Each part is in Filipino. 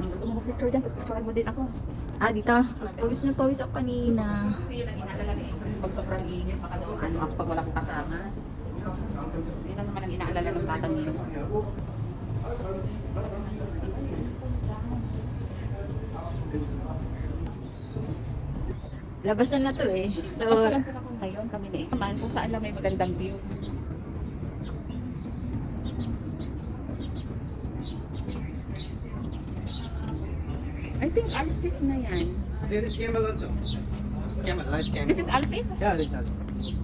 Gusto mo mag-picture dyan, tapos picturean mo din ako. Ah, dito. Pawis na pawis ako kanina. Kasi yun ang inaalala ni April, pag sobrang init, baka daw ano ako pag wala kong kasama. Yun lang naman ang inaalala ng tatang niyo. Labasan na to eh. So, Pasyalan ko na kung ngayon kami ni April. Kung saan lang may magandang view. I think Alsif na yan. There is camel also. Camel, live camel. This is Alsif? Yeah, this is Alsif.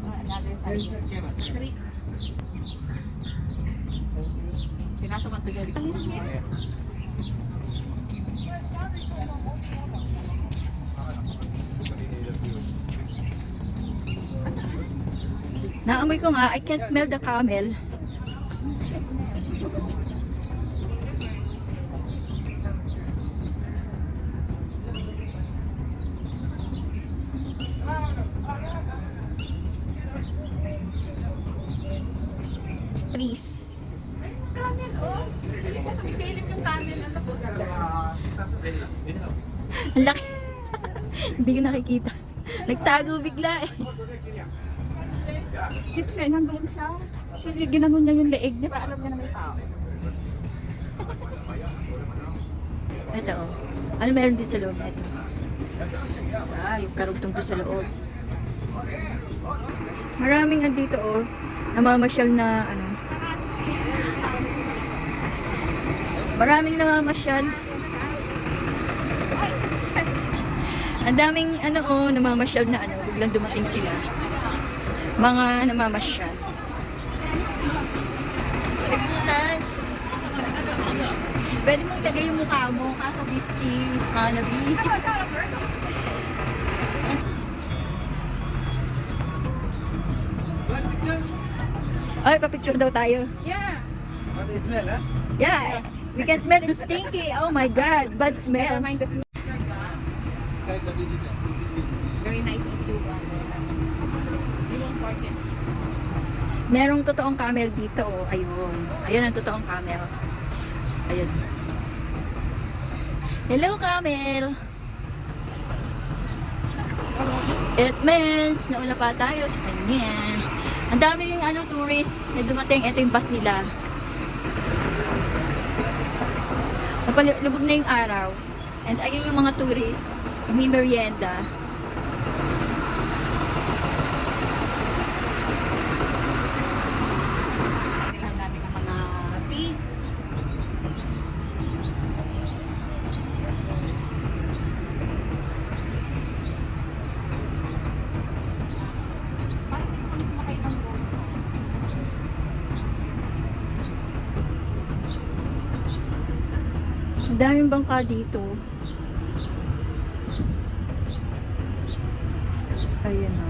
Another There is side. camel. Creek. Pinasa man to dyan. Yeah. naamoy ko nga, I can smell the camel. Please. Camel, oh. May silip yung camel. Ano po? Ang laki. Hindi ko nakikita. Nagtago bigla eh. Tips siya, nandun siya. Siya, ginanon niya yung leeg niya. Para alam niya na may tao. Ito oh. Ano meron din sa loob na ito? Ah, yung karugtong to sa loob. Maraming andito oh. Namamasyal na ano. Maraming namamasyal. Ang daming ano oh, namamasyal na ano. Biglang dumating sila. Mga namamasyal. Nagbutas. Pwede mong lagay yung mukha mo, kaso busy Hanabi. One picture. Ay, papicture daw tayo. Yeah. What do you smell, huh? Yeah, we can smell it stinky. Oh my God, bad Never smell. mind the smell. Very nice of you. You won't forget. Merong totoong camel dito. Oh. Ayun. Ayun ang totoong camel. Ayun. Hello, camel. It means nauna pa tayo sa kanya. Ang dami yung ano, tourist na dumating. Ito yung bus nila. Napalubog na yung araw. And ayun yung mga tourist. May merienda. Tingnan namin ang mga tea. Parang dito kami sumakay ng boat. Ang daming bangka dito. Ayan o.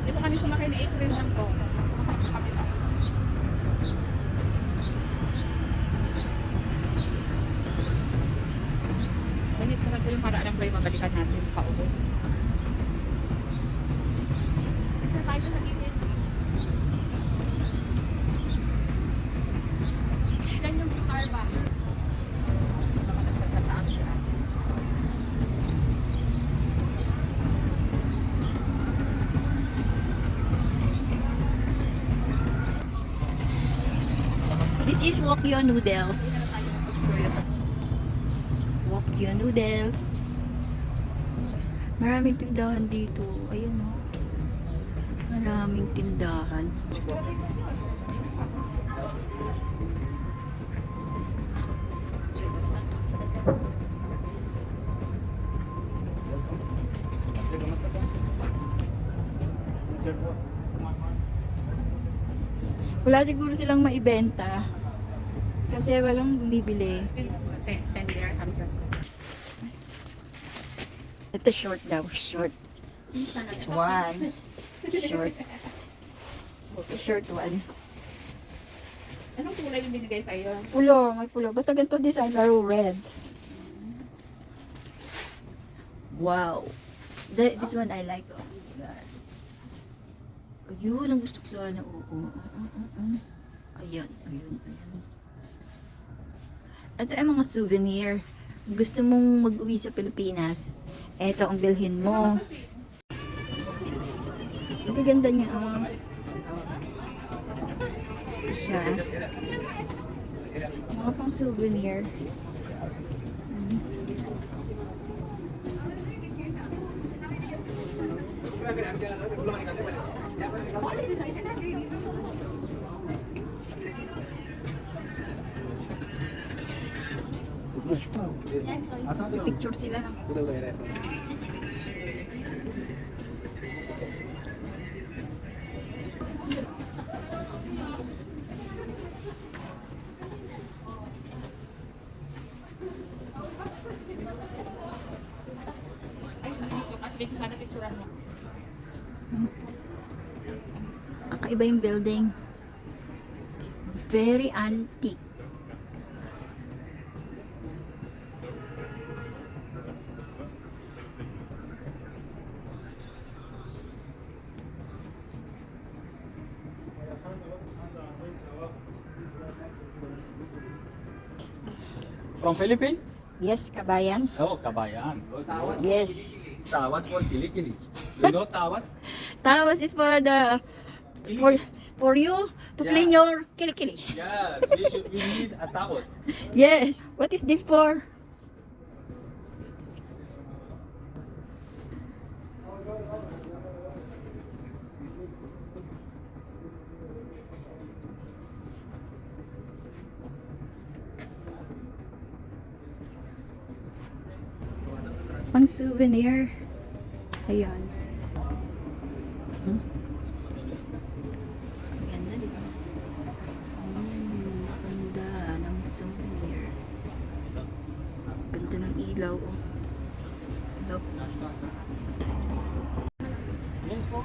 Dito kami sumakay ni April ng boat. Sa kabila. Ganit sa ko yung para alam ko yung mabalikan natin pauwi. Dito tayo sa gilid. Yan yung Starbucks. Baka nagchat-chat sa akin. This is Wokyo Noodles. Wokyo Noodles. Maraming tindahan dito. Ayun o. Maraming tindahan. Wala siguro silang maibenta. Kasi walang bumibili. 10 dirhams lang. Ito short daw. Short. This one. Short. Short one. Anong kulay yung binigay sa'yo? Pulo. May pulo. Basta ganito design. Laro red. Wow. This one I like. Oh my God. Ayun, ang gusto ko sana. Oo. Ayun, ayun, ayun. Ito ay mga souvenir. Gusto mong mag-uwi sa Pilipinas, eto ang bilhin mo. Ang ganda niya, oh. Ito siya. Mga pang souvenir. Picture sila. Ay, dito. At dito sana picturean mo. Kakaiba yung building. Very antique. From Philippines? Yes, kabayan. Oh, Kabayan. Good. Yes. Tawas for Kili. You know Tawas? Tawas is for the for you to clean Yeah. your kilikili. Yes, we need a Tawas. Yes. What is this for? Pang souvenir. Ayan. Ganda, di ba? Ganda ng souvenir. Ganda ng ilaw, oh. Look. Yes, po.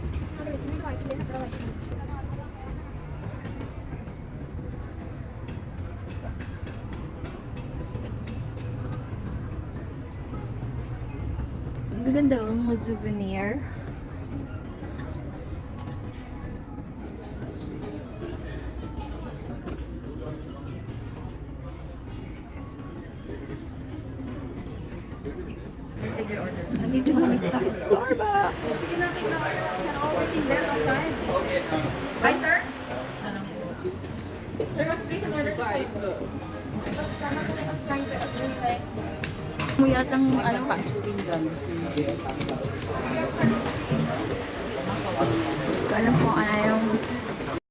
Ang ganda, oh, mga souvenir. Nandito kami sa Starbucks. Hi, sir. Sir, please an order to Mo yatang ano, chewing gum. Gusto niyo. alam ko ano yung